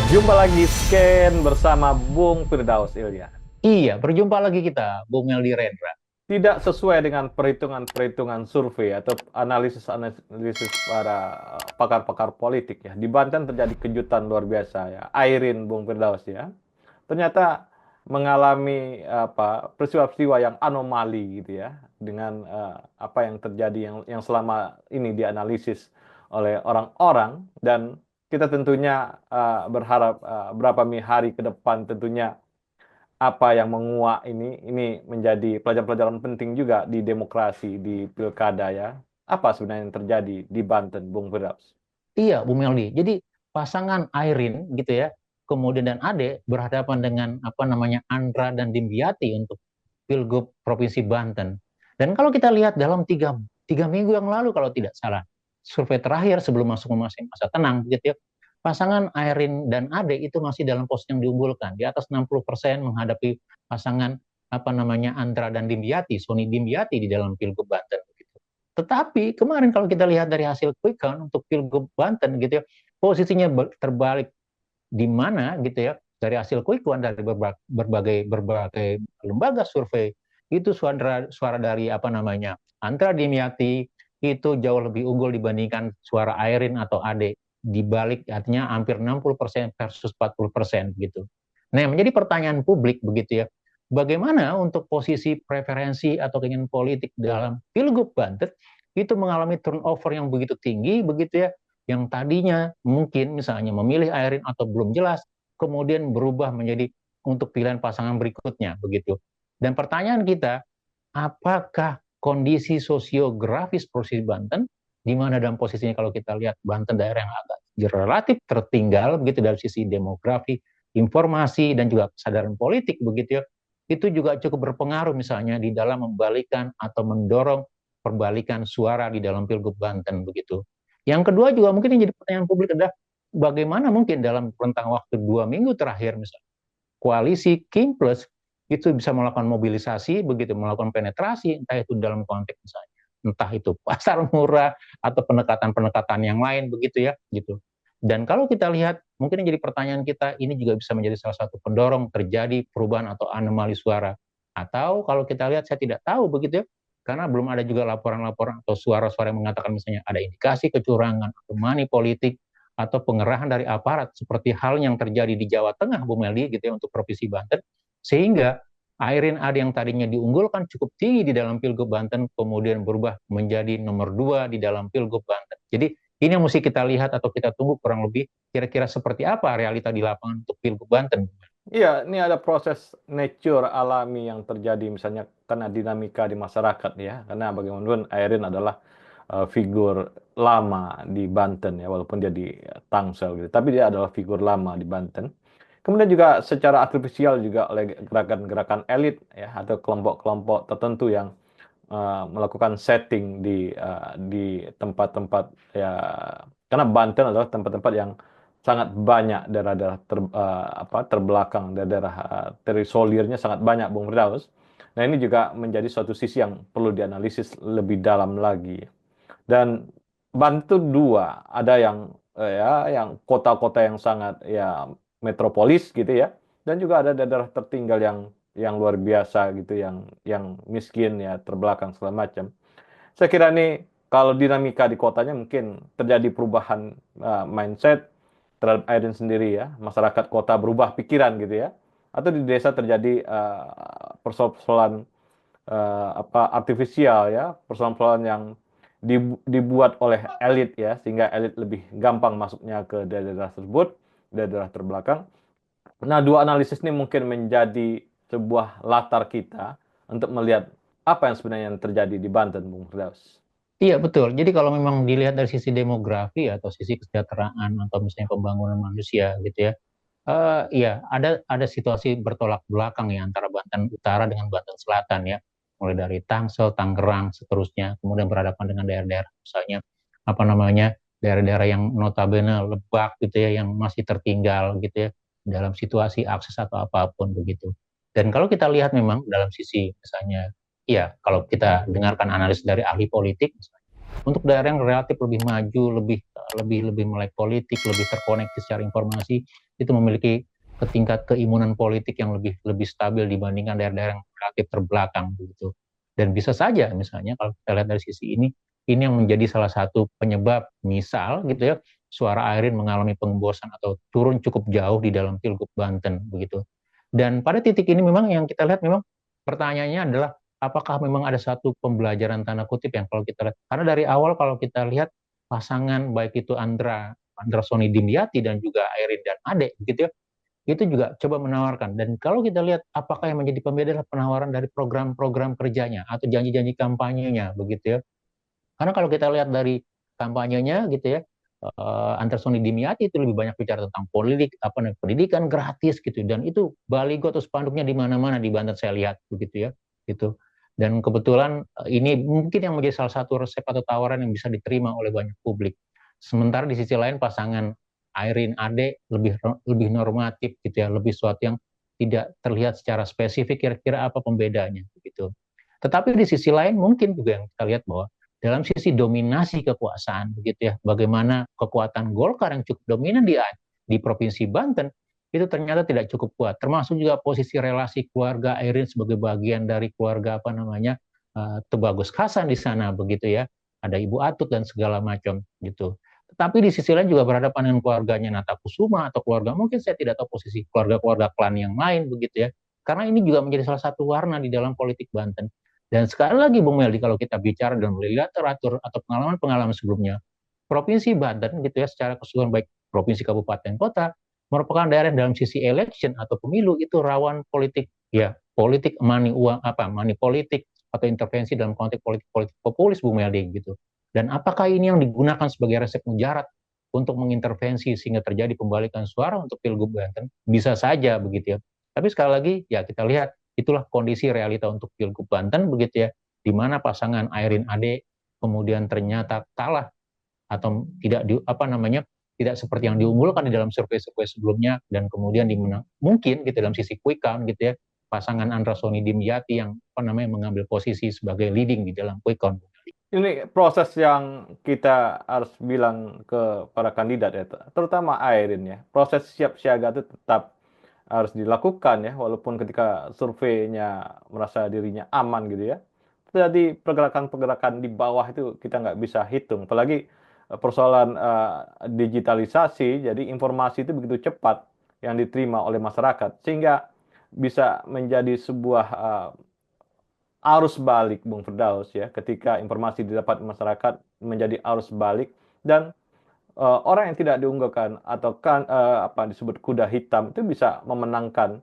Jumpa lagi Scan bersama Bung Firdaus Ilya. Iya, berjumpa lagi kita, Bung Meldi Rendra. Tidak sesuai dengan perhitungan-perhitungan survei atau analisis para pakar-pakar politik ya. Di Banten terjadi kejutan luar biasa ya. Airin Bung Firdaus ya. Ternyata mengalami peristiwa-peristiwa yang anomali gitu ya dengan apa yang terjadi yang selama ini dianalisis oleh orang-orang dan kita tentunya berharap berapa hari ke depan tentunya apa yang menguak ini menjadi pelajaran-pelajaran penting juga di demokrasi di pilkada ya. Apa sebenarnya yang terjadi di Banten, Bung Firdaus? Iya, Bung Meldi. Jadi pasangan Airin gitu ya, kemudian dan Ade berhadapan dengan apa namanya Andra dan Dimyati untuk Pilgub Provinsi Banten. Dan kalau kita lihat dalam tiga minggu yang lalu kalau tidak salah, survei terakhir sebelum masuk masa tenang gitu ya, pasangan Airin dan Ade itu masih dalam posisi yang diunggulkan di atas 60% menghadapi pasangan apa namanya Andra dan Dimyati, Sony Dimyati di dalam Pilgub Banten. Tetapi kemarin kalau kita lihat dari hasil quick count untuk Pilgub Banten gitu ya, posisinya terbalik di mana gitu ya dari hasil quick count dari berbagai lembaga survei itu suara dari apa namanya Andra Dimyati itu jauh lebih unggul dibandingkan suara Airin atau Ade dibalik artinya hampir 60% versus 40% gitu. Nah, menjadi pertanyaan publik begitu ya. Bagaimana untuk posisi preferensi atau keinginan politik dalam Pilgub Banten itu mengalami turnover yang begitu tinggi begitu ya, yang tadinya mungkin misalnya memilih Airin atau belum jelas, kemudian berubah menjadi untuk pilihan pasangan berikutnya begitu. Dan pertanyaan kita, apakah kondisi sosiografis Provinsi Banten, di mana dalam posisinya kalau kita lihat Banten daerah yang agak relatif tertinggal begitu dari sisi demografi, informasi dan juga kesadaran politik begitu ya, itu juga cukup berpengaruh misalnya di dalam membalikan atau mendorong perbalikan suara di dalam Pilgub Banten begitu. Yang kedua juga mungkin yang jadi pertanyaan publik adalah bagaimana mungkin dalam rentang waktu 2 minggu terakhir misalnya koalisi King Plus itu bisa melakukan mobilisasi begitu, melakukan penetrasi entah itu dalam konteks misalnya entah itu pasar murah atau pendekatan-pendekatan yang lain begitu ya gitu. Dan kalau kita lihat mungkin yang jadi pertanyaan kita ini juga bisa menjadi salah satu pendorong terjadi perubahan atau anomali suara, atau kalau kita lihat saya tidak tahu begitu ya karena belum ada juga laporan-laporan atau suara-suara yang mengatakan misalnya ada indikasi kecurangan atau money politik atau pengerahan dari aparat seperti hal yang terjadi di Jawa Tengah, Bu Meldi, gitu ya, untuk Provinsi Banten, sehingga Airin Ade yang tadinya diunggulkan cukup tinggi di dalam Pilgub Banten, kemudian berubah menjadi nomor 2 di dalam Pilgub Banten. Jadi ini yang mesti kita lihat atau kita tunggu kurang lebih kira-kira seperti apa realita di lapangan untuk Pilgub Banten. Iya, ini ada proses nature alami yang terjadi misalnya karena dinamika di masyarakat ya. Karena bagaimanapun Airin adalah figur lama di Banten ya, walaupun dia di Tangsel gitu. Tapi dia adalah figur lama di Banten. Kemudian juga secara artifisial juga oleh gerakan-gerakan elit ya atau kelompok-kelompok tertentu yang melakukan setting di tempat-tempat ya karena Banten adalah tempat-tempat yang sangat banyak daerah-daerah terbelakang daerah terisolirnya sangat banyak Bung Firdaus. Nah ini juga menjadi suatu sisi yang perlu dianalisis lebih dalam lagi. Dan Banten dua, ada yang ya yang kota-kota yang sangat ya metropolis gitu ya, dan juga ada daerah tertinggal yang luar biasa gitu, yang miskin ya terbelakang segala macam. Saya kira nih kalau dinamika di kotanya mungkin terjadi perubahan mindset terhadap Aiden sendiri ya, masyarakat kota berubah pikiran gitu ya, atau di desa terjadi persoalan artifisial ya, persoalan-persoalan yang dibuat oleh elit ya, sehingga elit lebih gampang masuknya ke daerah tersebut, daerah terbelakang. Nah, dua analisis ini mungkin menjadi sebuah latar kita untuk melihat apa yang sebenarnya yang terjadi di Banten, Bung Firdaus. Iya betul. Jadi kalau memang dilihat dari sisi demografi atau sisi kesejahteraan atau misalnya pembangunan manusia gitu ya, iya, ada situasi bertolak belakang ya antara Banten Utara dengan Banten Selatan ya. Mulai dari Tangsel, Tangerang, seterusnya, kemudian berhadapan dengan daerah-daerah misalnya apa namanya daerah-daerah yang notabene lebak gitu ya, yang masih tertinggal gitu ya dalam situasi akses atau apapun begitu. Dan kalau kita lihat memang dalam sisi misalnya, iya, kalau kita dengarkan analis dari ahli politik, Untuk daerah yang relatif lebih maju, lebih melek politik, lebih terkoneksi secara informasi, itu memiliki tingkat keimunan politik yang lebih stabil dibandingkan daerah-daerah yang relatif terbelakang begitu. Dan bisa saja misalnya kalau kita lihat dari sisi ini yang menjadi salah satu penyebab misal gitu ya suara Airin mengalami pengembosan atau turun cukup jauh di dalam Pilgub Banten begitu. Dan pada titik ini memang yang kita lihat memang pertanyaannya adalah apakah memang ada satu pembelajaran tanda kutip yang kalau kita lihat karena dari awal kalau kita lihat pasangan baik itu Andra Soni Dimyati dan juga Airin dan Ade gitu ya itu juga coba menawarkan dan kalau kita lihat apakah yang menjadi pembeda adalah penawaran dari program-program kerjanya atau janji-janji kampanyenya begitu ya karena kalau kita lihat dari kampanyenya gitu ya, Andersoni Dimyati itu lebih banyak bicara tentang politik, apa namanya, pendidikan gratis gitu, dan itu baligo atau spanduknya di mana-mana di Banten saya lihat begitu ya, gitu. Dan kebetulan ini mungkin yang menjadi salah satu resep atau tawaran yang bisa diterima oleh banyak publik. Sementara di sisi lain pasangan Airin Ade lebih normatif gitu ya, lebih sesuatu yang tidak terlihat secara spesifik kira-kira apa pembedanya gitu. Tetapi di sisi lain mungkin juga yang kita lihat bahwa dalam sisi dominasi kekuasaan begitu ya bagaimana kekuatan Golkar yang cukup dominan di provinsi Banten itu ternyata tidak cukup kuat termasuk juga posisi relasi keluarga Airin sebagai bagian dari keluarga apa namanya Tubagus Hasan di sana begitu ya ada Ibu Atut dan segala macam gitu tetapi di sisi lain juga berhadapan dengan keluarganya Nata Kusuma atau keluarga mungkin saya tidak tahu posisi keluarga-keluarga klan yang lain begitu ya karena ini juga menjadi salah satu warna di dalam politik Banten dan sekali lagi Bung Meldi, kalau kita bicara dan melihat literatur atau pengalaman-pengalaman sebelumnya, Provinsi Banten gitu ya secara keseluruhan baik provinsi kabupaten kota merupakan daerah dalam sisi election atau pemilu itu rawan politik ya politik money uang apa money politik atau intervensi dalam konteks politik populis Bung Meldi gitu. Dan apakah ini yang digunakan sebagai resep mujarab untuk mengintervensi sehingga terjadi pembalikan suara untuk Pilgub Banten? Bisa saja begitu ya. Tapi sekali lagi ya kita lihat itulah kondisi realita untuk Pilgub Banten begitu ya, di mana pasangan Airin Ade kemudian ternyata kalah atau tidak di apa namanya tidak seperti yang diunggulkan di dalam survei-survei sebelumnya dan kemudian dimenang mungkin gitu dalam sisi quick count gitu ya pasangan Andra Soni Dimyati yang apa namanya mengambil posisi sebagai leading di dalam quick count. Ini proses yang kita harus bilang ke para kandidat ya, terutama Airin ya. Proses siap siaga itu tetap harus dilakukan ya, walaupun ketika surveinya merasa dirinya aman gitu ya. Jadi pergerakan-pergerakan di bawah itu kita nggak bisa hitung. Apalagi persoalan digitalisasi, jadi informasi itu begitu cepat yang diterima oleh masyarakat. Sehingga bisa menjadi sebuah arus balik Bung Firdaus ya ketika informasi didapat masyarakat menjadi arus balik dan orang yang tidak diunggulkan atau kan apa disebut kuda hitam itu bisa memenangkan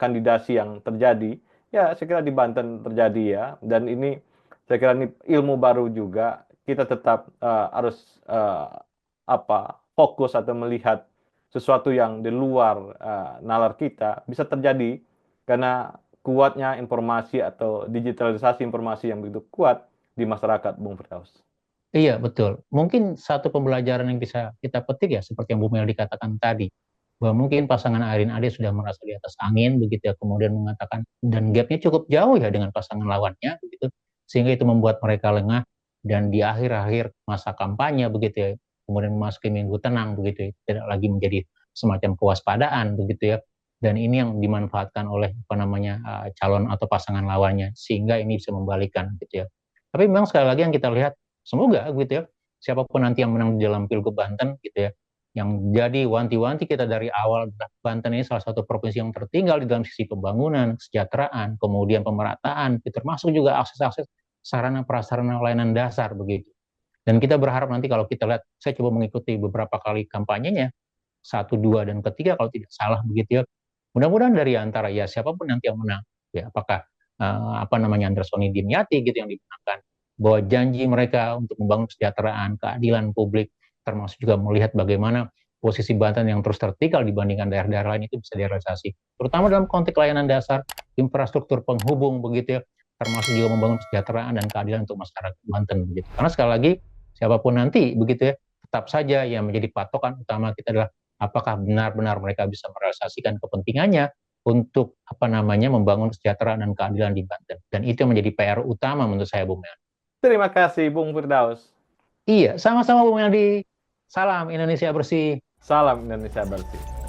kandidasi yang terjadi ya saya kira di Banten terjadi ya dan ini saya kira ini ilmu baru juga kita tetap harus apa fokus atau melihat sesuatu yang di luar nalar kita bisa terjadi karena kuatnya informasi atau digitalisasi informasi yang begitu kuat di masyarakat, Bung Firdaus. Iya, betul. Mungkin satu pembelajaran yang bisa kita petik ya, seperti yang Bu Mel dikatakan tadi, bahwa mungkin pasangan Airin Ade sudah merasa di atas angin, begitu ya, kemudian mengatakan, dan gapnya cukup jauh ya dengan pasangan lawannya, begitu, sehingga itu membuat mereka lengah, dan di akhir-akhir masa kampanye, begitu ya, kemudian memasuki minggu tenang, begitu ya, tidak lagi menjadi semacam kewaspadaan, begitu ya, dan ini yang dimanfaatkan oleh apa namanya calon atau pasangan lawannya, sehingga ini bisa membalikan, gitu ya. Tapi memang sekali lagi yang kita lihat semoga gitu ya siapapun nanti yang menang di dalam Pilgub Banten gitu ya yang jadi wanti-wanti kita dari awal Banten ini salah satu provinsi yang tertinggal di dalam sisi pembangunan, kesejahteraan, kemudian pemerataan, termasuk juga akses-akses sarana prasarana layanan dasar begitu. Dan kita berharap nanti kalau kita lihat, saya coba mengikuti beberapa kali kampanyenya, satu, dua, dan ketiga kalau tidak salah begitu ya. Mudah-mudahan dari antara ya siapapun nanti yang menang, ya apakah apa namanya Andersoni Dimyati gitu yang dimenangkan, bahwa janji mereka untuk membangun kesejahteraan, keadilan publik, termasuk juga melihat bagaimana posisi Banten yang terus tertinggal dibandingkan daerah-daerah lain itu bisa direalisasi. Terutama dalam konteks layanan dasar, infrastruktur penghubung begitu ya, termasuk juga membangun kesejahteraan dan keadilan untuk masyarakat Banten begitu. Karena sekali lagi siapapun nanti begitu ya, tetap saja yang menjadi patokan utama kita adalah apakah benar-benar mereka bisa merealisasikan kepentingannya untuk apa namanya membangun kesejahteraan dan keadilan di Banten. Dan itu yang menjadi PR utama menurut saya, Bung Mel. Terima kasih Bung Firdaus. Iya, sama-sama Bung Meldi. Salam Indonesia bersih. Salam Indonesia bersih.